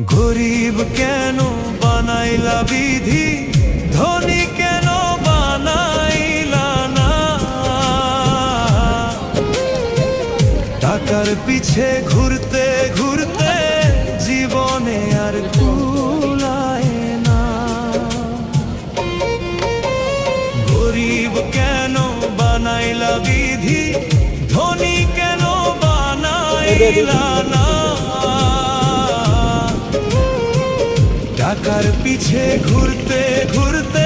গরিব কেন বানাইলা বিধি, ধনী কেন বানাইলা না। টাকার পিছে ঘুরতে ঘুরতে জীবনে আর কুলায় না। গরিব কেন বানাইলা বিধি, ধনী কেন বানাইলা না। টাকার পিছে ঘুরতে ঘুরতে